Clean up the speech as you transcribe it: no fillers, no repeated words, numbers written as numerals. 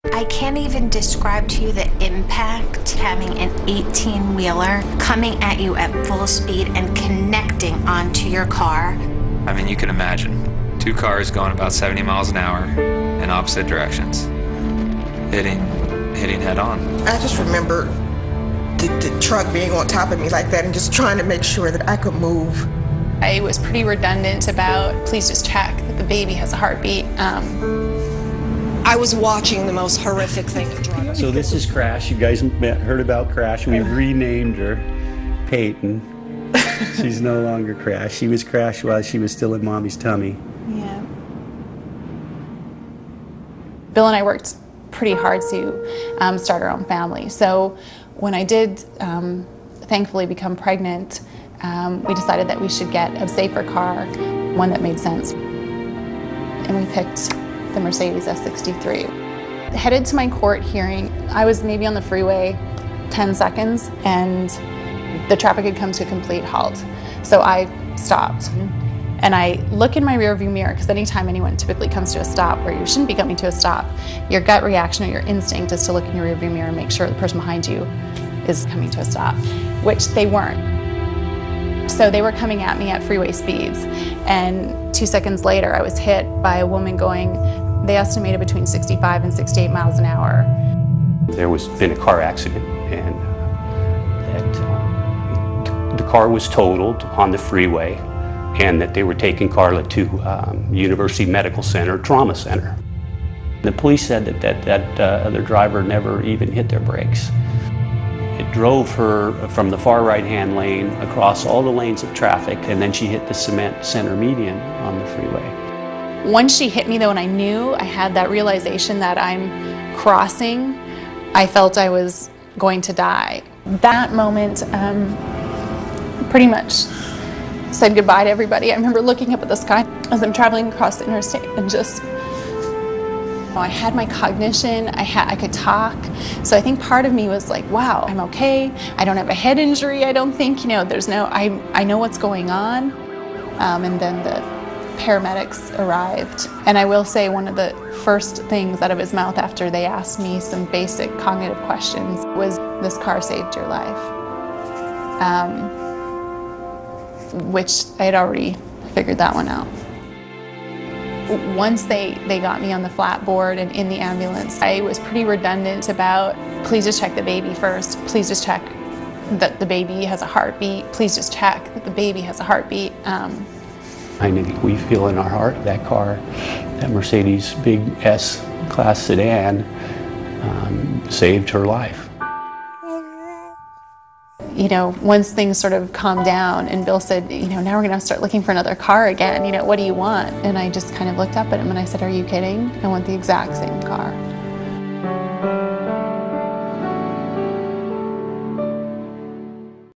I can't even describe to you the impact having an 18-wheeler coming at you at full speed and connecting onto your car. I mean, you can imagine 2 cars going about 70 miles an hour in opposite directions, hitting head on. I just remember the truck being on top of me like that and just trying to make sure that I could move. I was pretty redundant about, please just check that the baby has a heartbeat. I was watching the most horrific thing. So this is Crash. You guys heard about Crash. We renamed her Peyton. She's no longer Crash. She was Crash while she was still in Mommy's tummy. Yeah. Bill and I worked pretty hard to start our own family. So when I did thankfully become pregnant, we decided that we should get a safer car, one that made sense. And we picked the Mercedes S63. Headed to my court hearing, I was maybe on the freeway 10 seconds and the traffic had come to a complete halt. So I stopped and I look in my rearview mirror, because anytime anyone typically comes to a stop where you shouldn't be coming to a stop, your gut reaction or your instinct is to look in your rearview mirror and make sure the person behind you is coming to a stop, which they weren't. So they were coming at me at freeway speeds, and 2 seconds later I was hit by a woman going, they estimated between 65 and 68 miles an hour. There was been a car accident, and that the car was totaled on the freeway, and that they were taking Carla to University Medical Center, Trauma Center. The police said that other driver never even hit their brakes. It drove her from the far right-hand lane across all the lanes of traffic, and then she hit the cement center median on the freeway. Once she hit me though, and I knew, I had that realization that I'm crossing, I felt I was going to die. That moment pretty much said goodbye to everybody. I remember looking up at the sky as I'm traveling across the interstate and just, I had my cognition, I could talk. So I think part of me was like, wow, I'm okay. I don't have a head injury, I don't think, there's no, I know what's going on. And then the paramedics arrived. And I will say one of the first things out of his mouth after they asked me some basic cognitive questions was, this car saved your life. Which I had already figured that one out. Once they got me on the flat board and in the ambulance, I was pretty redundant about, please just check the baby first. Please just check that the baby has a heartbeat. Please just check that the baby has a heartbeat. I think we feel in our heart that car, that Mercedes big S-Class sedan, saved her life. Once things sort of calmed down and Bill said, now we're going to start looking for another car again, what do you want? And I just kind of looked up at him and I said, are you kidding? I want the exact same car.